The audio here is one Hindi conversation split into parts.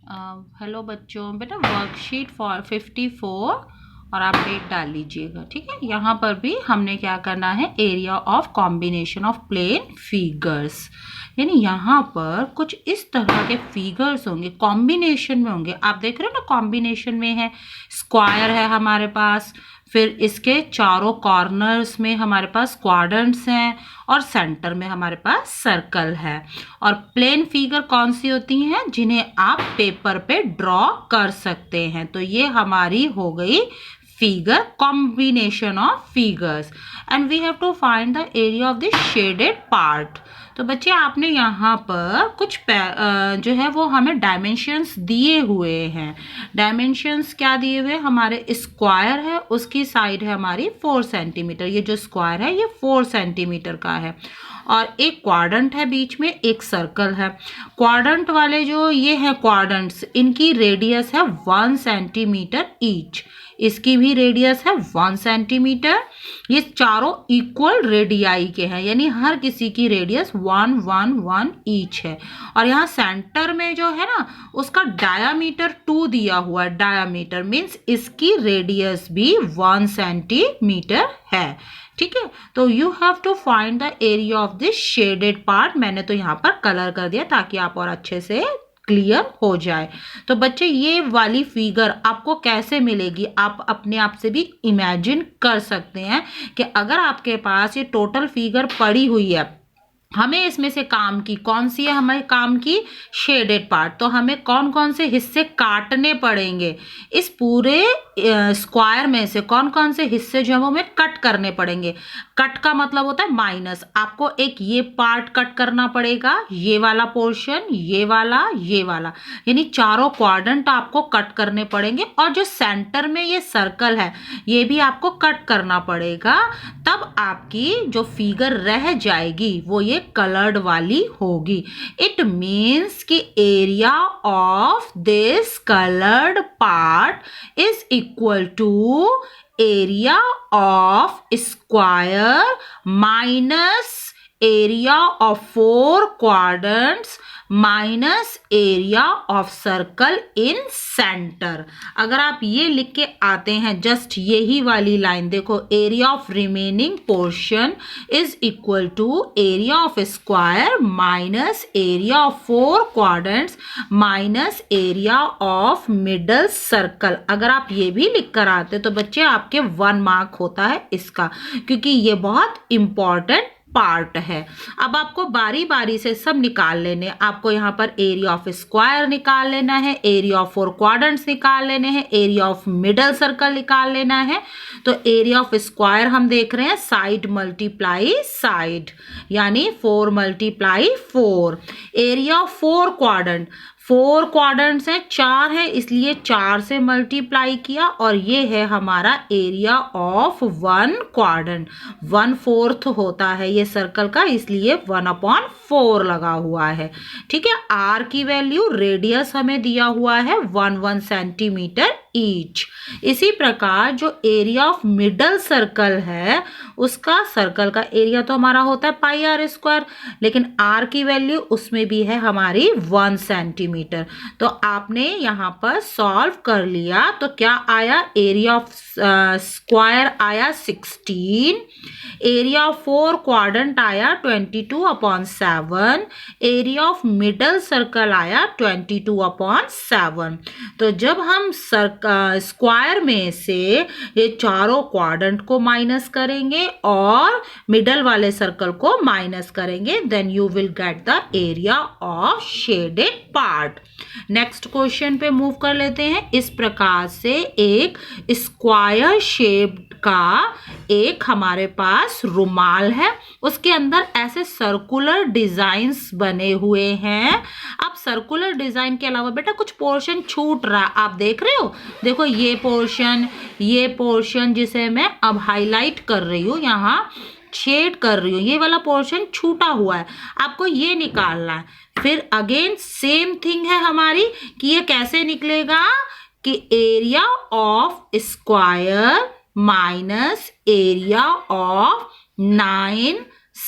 हेलो बच्चों, बेटा वर्कशीट फॉर 54 और आप डेट डाल लीजिएगा। ठीक है, यहाँ पर भी हमने क्या करना है, area of combination of plane figures, यानी यहाँ पर कुछ इस तरह के फिगर्स होंगे, कॉम्बिनेशन में होंगे। आप देख रहे हो ना, कॉम्बिनेशन में है, स्क्वायर है हमारे पास, फिर इसके चारों कॉर्नर्स में हमारे पास क्वाड्रेंट्स हैं और सेंटर में हमारे पास सर्कल है। और प्लेन फिगर कौन सी होती हैं, जिन्हें आप पेपर पे ड्रॉ कर सकते हैं। तो ये हमारी हो गई figure, combination of figures, and we have to find the area of the shaded part. तो बच्चे आपने यहाँ पर कुछ जो है वो हमें डायमेंशंस दिए हुए हैं। डायमेंशंस क्या दिए हुए, हमारे स्क्वायर है, उसकी साइड है हमारी 4 सेंटीमीटर। ये जो स्क्वायर है ये 4 सेंटीमीटर का है, और एक क्वाड्रेंट है, बीच में एक सर्कल है। क्वाड्रेंट वाले जो ये है क्वाड्रेंट्स, इनकी रेडियस है 1 सेंटीमीटर ईच, इसकी भी रेडियस है 1 सेंटीमीटर। ये चारों इक्वल रेडियाई के हैं, यानी हर किसी की रेडियस 1 1 1 ईच है। और यहाँ सेंटर में जो है ना, उसका डायामीटर 2 दिया हुआ है। डायामीटर मीन्स इसकी रेडियस भी 1 सेंटीमीटर है। ठीक है, तो you have to find the area of this shaded part. मैंने तो यहाँ पर कलर कर दिया ताकि आप और अच्छे से क्लियर हो जाए। तो बच्चे ये वाली फिगर आपको कैसे मिलेगी, आप अपने आप से भी इमेजिन कर सकते हैं कि अगर आपके पास ये टोटल फिगर पड़ी हुई है, हमें इसमें से काम की कौन सी है, हमारे काम की शेडेड पार्ट, तो हमें कौन कौन से हिस्से काटने पड़ेंगे, इस पूरे स्क्वायर में से कौन कौन से हिस्से जो है वो हमें कट करने पड़ेंगे। कट का मतलब होता है माइनस। आपको एक ये पार्ट कट करना पड़ेगा, ये वाला पोर्शन, ये वाला, यानी चारों क्वाड्रेंट आपको कट करने पड़ेंगे। और जो सेंटर में ये सर्कल है ये भी आपको कट करना पड़ेगा, तब आपकी जो फिगर रह जाएगी वो ये कलर्ड वाली होगी। इट मीन्स कि area of this coloured part is equal to area of square minus area of 4 quadrants minus area of circle in centre. अगर आप ये लिख के आते हैं, जस्ट यही वाली लाइन देखो, area of remaining portion is equal to area of square minus area of 4 quadrants minus area of middle circle. अगर आप ये भी लिख कर आते तो बच्चे आपके 1 मार्क होता है इसका, क्योंकि ये बहुत इंपॉर्टेंट पार्ट है। अब आपको बारी बारी से सब निकाल लेने, आपको यहाँ पर एरिया ऑफ स्क्वायर निकाल लेना है, एरिया ऑफ 4 क्वाड्रेंट्स निकाल लेने हैं, एरिया ऑफ मिडल सर्कल निकाल लेना है। तो एरिया ऑफ स्क्वायर हम देख रहे हैं साइड मल्टीप्लाई साइड, यानी 4 multiply 4। Area of 4 quadrant, 4 quadrants हैं, 4 है, इसलिए 4 से मल्टीप्लाई किया, और ये है हमारा एरिया ऑफ 1 क्वाड्रेंट। 1/4 होता है ये सर्कल का, इसलिए 1/4 लगा हुआ है। ठीक है, आर की वैल्यू, रेडियस हमें दिया हुआ है 1 सेंटीमीटर ईच। इसी प्रकार जो एरिया ऑफ मिडल सर्कल है, उसका सर्कल का एरिया तो हमारा होता है πr², लेकिन आर की वैल्यू उसमें भी है हमारी 1 सेंटीमीटर। तो आपने यहाँ पर सॉल्व कर लिया, तो क्या आया, एरिया ऑफ स्क्वायर आया 16, एरिया ऑफ 4 क्वाड्रेंट आया 22/7, एरिया ऑफ मिडल सर्कल आया 22/7। तो जब हम स्क्वायर में से ये चारों क्वाड्रेंट को माइनस करेंगे और मिडल वाले सर्कल को माइनस करेंगे, then you will get the area of shaded part. Next question पे मूव कर लेते हैं। इस प्रकार से एक स्क्वायर शेप का एक हमारे पास रुमाल है, उसके अंदर ऐसे सर्कुलर डिजाइन्स बने हुए हैं। अब सर्कुलर डिजाइन के अलावा बेटा कुछ पोर्शन छूट रहा है, आप देख रहे हो, देखो ये पोर्शन जिसे मैं अब हाईलाइट कर रही हूँ, यहाँ शेड कर रही हूँ, ये वाला पोर्शन छूटा हुआ है, आपको ये निकालना है। फिर अगेन सेम थिंग है हमारी कि ये कैसे निकलेगा, कि area of square minus area of 9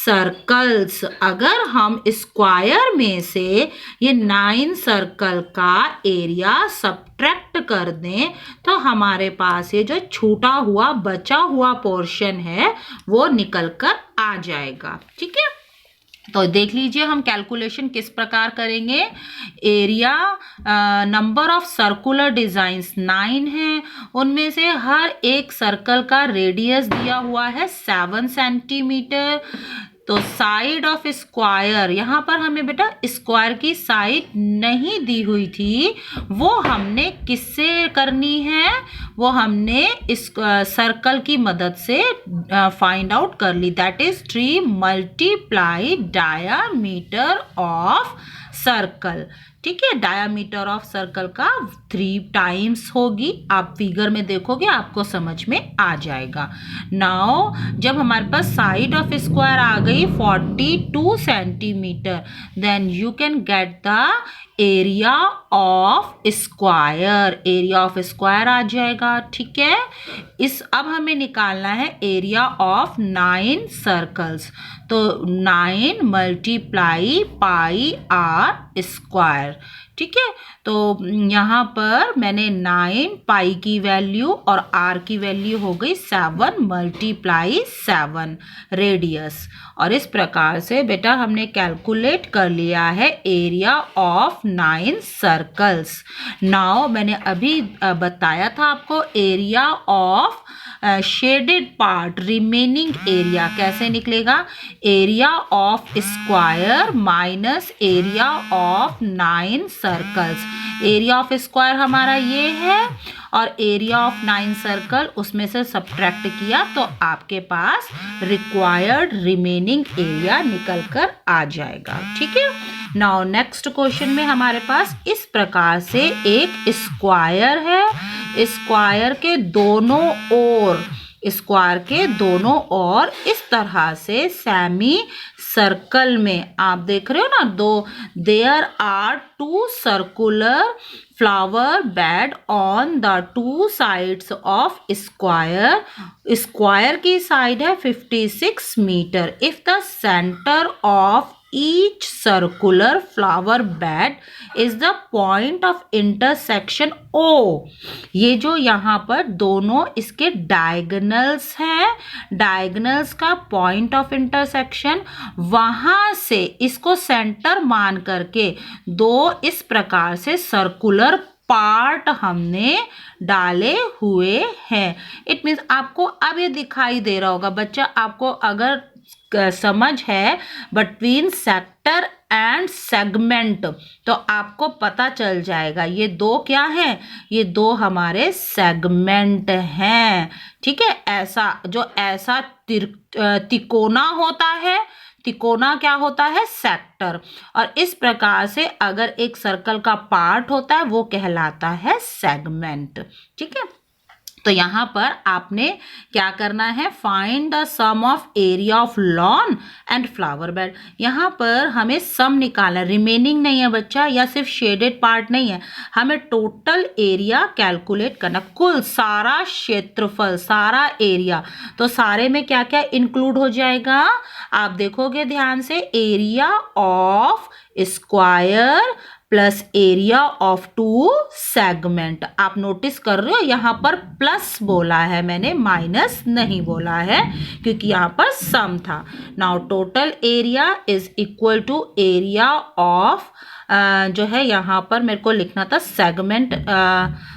circles. अगर हम स्क्वायर में से ये 9 सर्कल का एरिया सब्ट्रैक्ट कर दें तो हमारे पास ये जो छूटा हुआ बचा हुआ पोर्शन है वो निकल कर आ जाएगा। ठीक है, तो देख लीजिए हम कैलकुलेशन किस प्रकार करेंगे। Area, number of circular designs 9 है, उनमें से हर एक सर्कल का रेडियस दिया हुआ है 7 सेंटीमीटर। तो साइड ऑफ स्क्वायर, यहाँ पर हमें बेटा स्क्वायर की साइड नहीं दी हुई थी, वो हमने किससे करनी है, वो हमने इस सर्कल की मदद से फाइंड आउट कर ली। That is 3 multiply diameter of circle. ठीक है, डायामीटर ऑफ सर्कल का 3 टाइम्स होगी। आप फिगर में देखोगे आपको समझ में आ जाएगा। नाउ जब हमारे पास साइड ऑफ स्क्वायर आ गई 42 centimetre, then you can get the area of square. Area of square आ जाएगा। ठीक है, इस अब हमें निकालना है एरिया ऑफ 9 सर्कल्स। तो 9 मल्टीप्लाई पाई आर स्क्वायर। ठीक है, तो यहाँ पर मैंने 9 पाई की वैल्यू और आर की वैल्यू हो गई 7 मल्टीप्लाई 7 रेडियस। और इस प्रकार से बेटा हमने कैलकुलेट कर लिया है एरिया ऑफ 9 सर्कल्स। नाउ मैंने अभी बताया था आपको area of shaded part, remaining area कैसे निकलेगा। Area of square minus area of 9 circles. Area of square हमारा ये है और एरिया ऑफ 9 सर्कल उसमें से सब्ट्रैक्ट किया तो आपके पास रिक्वायर्ड रिमेनिंग एरिया निकल कर आ जाएगा। ठीक है, नाउ नेक्स्ट क्वेश्चन में हमारे पास इस प्रकार से एक स्क्वायर है। स्क्वायर के दोनों ओर, स्क्वायर के दोनों ओर इस तरह से सेमी सर्कल में आप देख रहे हो ना, there are 2 circular flower bed on the 2 sides of square. Square की साइड है 56 metre. If the centre of each circular flower bed is the point of intersection O। ये जो यहाँ पर दोनों इसके डायगोनल्स हैं, डायगोनल्स का पॉइंट ऑफ इंटरसेक्शन, वहां से इसको सेंटर मान करके दो इस प्रकार से सर्कुलर पार्ट हमने डाले हुए हैं। इट मीन्स आपको अब ये दिखाई दे रहा होगा बच्चा, आपको अगर समझ है बिटवीन सेक्टर एंड सेगमेंट तो आपको पता चल जाएगा ये दो क्या है, ये दो हमारे सेगमेंट हैं। ठीक है, ऐसा तिकोना होता है, तिकोना क्या होता है, सेक्टर। और इस प्रकार से अगर एक सर्कल का पार्ट होता है वो कहलाता है सेगमेंट। ठीक है, तो यहाँ पर आपने क्या करना है, find the sum of area of lawn and flower bed. यहाँ पर हमें सम निकालना है, रिमेनिंग नहीं है बच्चा, या सिर्फ शेडेड पार्ट नहीं है, हमें टोटल एरिया कैलकुलेट करना, कुल सारा क्षेत्रफल, सारा एरिया। तो सारे में क्या क्या इंक्लूड हो जाएगा आप देखोगे ध्यान से, area of square plus area of 2 segment. आप नोटिस कर रहे हो यहाँ पर प्लस बोला है मैंने, माइनस नहीं बोला है क्योंकि यहाँ पर सम था। Now total area is equal to area of जो है यहाँ पर मेरे को लिखना था सेगमेंट,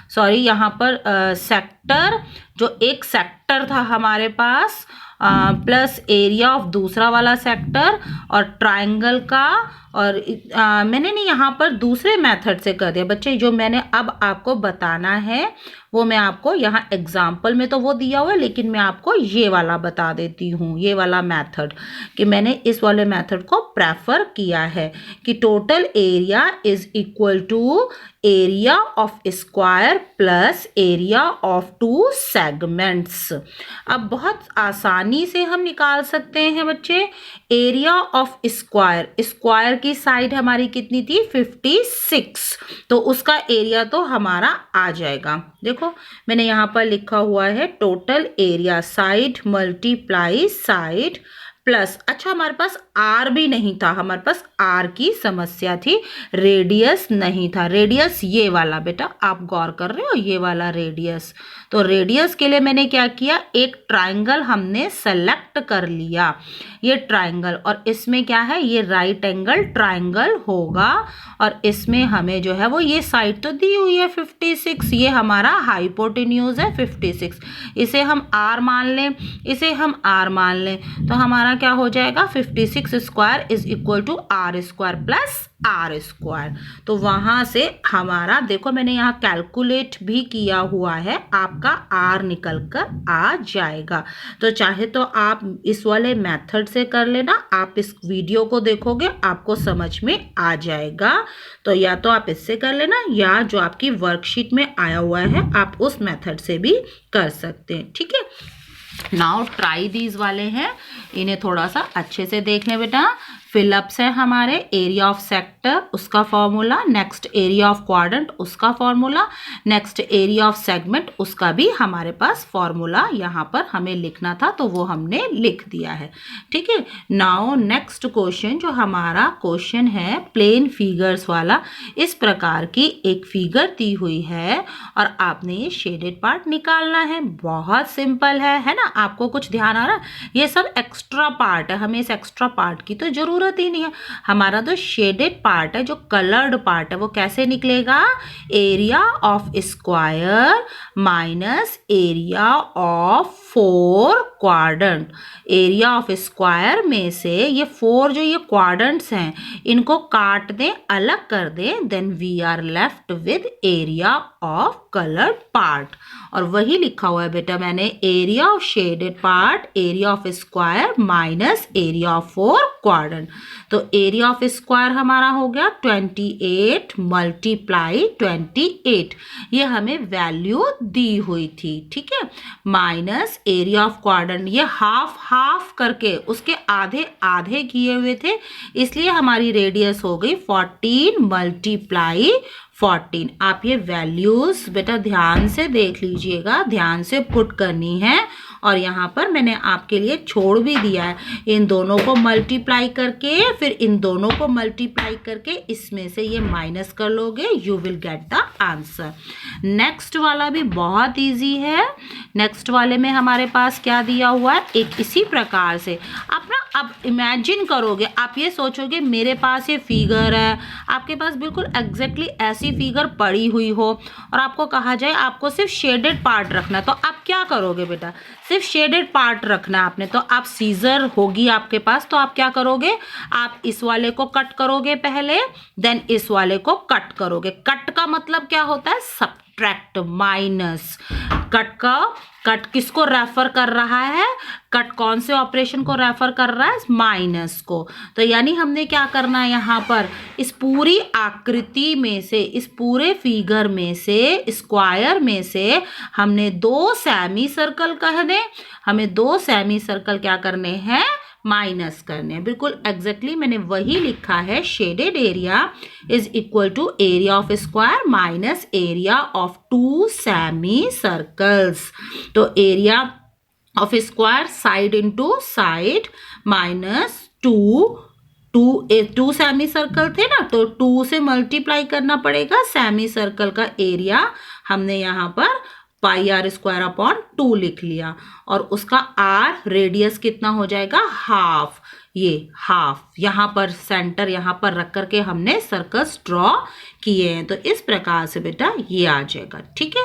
सॉरी यहाँ पर सेक्टर, जो एक सेक्टर था हमारे पास प्लस एरिया ऑफ दूसरा वाला सेक्टर और ट्रायंगल का, और मैंने नहीं यहाँ पर दूसरे मेथड से कर दिया बच्चे। जो मैंने अब आपको बताना है वो मैं आपको यहाँ एग्जाम्पल में तो वो दिया हुआ है, लेकिन मैं आपको ये वाला बता देती हूँ, ये वाला मेथड, कि मैंने इस वाले मेथड को प्रेफर किया है कि total area is equal to area of square plus area of 2 segments. अब बहुत आसानी से हम निकाल सकते हैं बच्चे एरिया ऑफ स्क्वायर। स्क्वायर की साइड हमारी कितनी थी, 56, तो उसका एरिया तो हमारा आ जाएगा। देखो मैंने यहाँ पर लिखा हुआ है total area, side multiply side plus, अच्छा हमारे पास आर भी नहीं था, हमारे पास आर की समस्या थी, रेडियस नहीं था। रेडियस ये वाला बेटा, आप गौर कर रहे हो, ये वाला रेडियस। तो रेडियस के लिए मैंने क्या किया, एक ट्राइंगल हमने सेलेक्ट कर लिया, ये ट्राइंगल, और इसमें क्या है, ये राइट एंगल ट्राइंगल होगा, और इसमें हमें जो है वो ये साइड तो दी हुई है 56, ये हमारा हाइपोटेन्यूज है 56, इसे हम आर मान लें, इसे हम आर मान लें, तो हमारा क्या हो जाएगा, 56 square is equal to r square plus r square. तो वहां से हमारा देखो, मैंने यहाँ कैलकुलेट भी किया हुआ है, आपका आर निकल कर आ जाएगा। तो चाहे तो आप इस वाले मेथड से कर लेना, आप इस वीडियो को देखोगे आपको समझ में आ जाएगा। तो या तो आप इससे कर लेना, या जो आपकी वर्कशीट में आया हुआ है आप उस मेथड से भी कर सकते हैं, ठीक है। नाउ ट्राई दीज वाले हैं, इन्हें थोड़ा सा अच्छे से देख लें बेटा। फिलअप्स है हमारे, एरिया ऑफ सेक्टर उसका formula, next area of quadrant उसका formula, next area of segment उसका भी हमारे पास फॉर्मूला यहाँ पर हमें लिखना था, तो वो हमने लिख दिया है, ठीक है। नाउ नेक्स्ट क्वेश्चन, जो हमारा क्वेश्चन है प्लेन फिगर्स वाला, इस प्रकार की एक फिगर दी हुई है और आपने ये शेडेड पार्ट निकालना है। बहुत सिंपल है ना, आपको कुछ ध्यान आ रहा है, ये सब एक्स्ट्रा पार्ट है, हमें इस एक्स्ट्रा पार्ट की तो जरूरत ही नहीं है। हमारा जो शेडेड पार्ट है, जो कलर्ड पार्ट है, वो कैसे निकलेगा, area of square minus area of 4 quadrant. Area of square में से ये 4 जो ये क्वाड्रेंट्स हैं, इनको काट दें, अलग कर दें, then we are left with area of coloured part. और वही लिखा हुआ है बेटा मैंने, area of shaded part, area of square minus area of 4 quadrant. तो एरिया ऑफ स्क्वायर हमारा हो गया 28 मल्टीप्लाई 28, ये हमें वैल्यू दी हुई थी, ठीक है, माइनस एरिया ऑफ क्वाड्रेंट, ये हाफ हाफ करके उसके आधे आधे किए हुए थे, इसलिए हमारी रेडियस हो गई 14 मल्टीप्लाई 14। आप ये वैल्यूज बेटा ध्यान से देख लीजिएगा, ध्यान से पुट करनी है, और यहाँ पर मैंने आपके लिए छोड़ भी दिया है, इन दोनों को मल्टीप्लाई करके, फिर इन दोनों को मल्टीप्लाई करके इसमें से ये माइनस कर लोगे, you will get the answer. Next वाला भी बहुत इजी है। नेक्स्ट वाले में हमारे पास क्या दिया हुआ है, एक इसी प्रकार से आप ना अब इमेजिन करोगे, आप ये सोचोगे मेरे पास ये फिगर है, आपके पास बिल्कुल एग्जैक्टली ऐसी फिगर पड़ी हुई हो, और आपको कहा जाए आपको सिर्फ शेडेड पार्ट रखना, तो आप क्या करोगे बेटा, सिर्फ शेडेड पार्ट रखना है आपने, तो आप सीजर होगी आपके पास, तो आप क्या करोगे, आप इस वाले को कट करोगे पहले, देन इस वाले को कट करोगे। कट का मतलब क्या होता है, सब्ट्रैक्ट, माइनस। कट किसको रेफर कर रहा है, कट कौन से ऑपरेशन को रेफर कर रहा है, माइनस को। तो यानी हमने क्या करना है, यहाँ पर इस पूरी आकृति में से, इस पूरे फिगर में से, स्क्वायर में से हमने 2 सेमी सर्कल कहने, हमें 2 सेमी सर्कल क्या करने हैं, माइनस करने हैं। बिल्कुल एग्जैक्टली मैंने वही लिखा है, shaded area is equal to area of square minus area of 2 semi circles. तो area of square side into side minus 2 semi circle थे ना, तो 2 से मल्टीप्लाई करना पड़ेगा, सेमी सर्कल का एरिया हमने यहाँ पर पाई आर स्क्वायर अपॉन 2 लिख लिया, और उसका आर रेडियस कितना हो जाएगा, हाफ। ये हाफ यहाँ पर सेंटर यहाँ पर रख करके हमने सर्कल्स ड्रॉ किए हैं, तो इस प्रकार से बेटा ये आ जाएगा, ठीक है।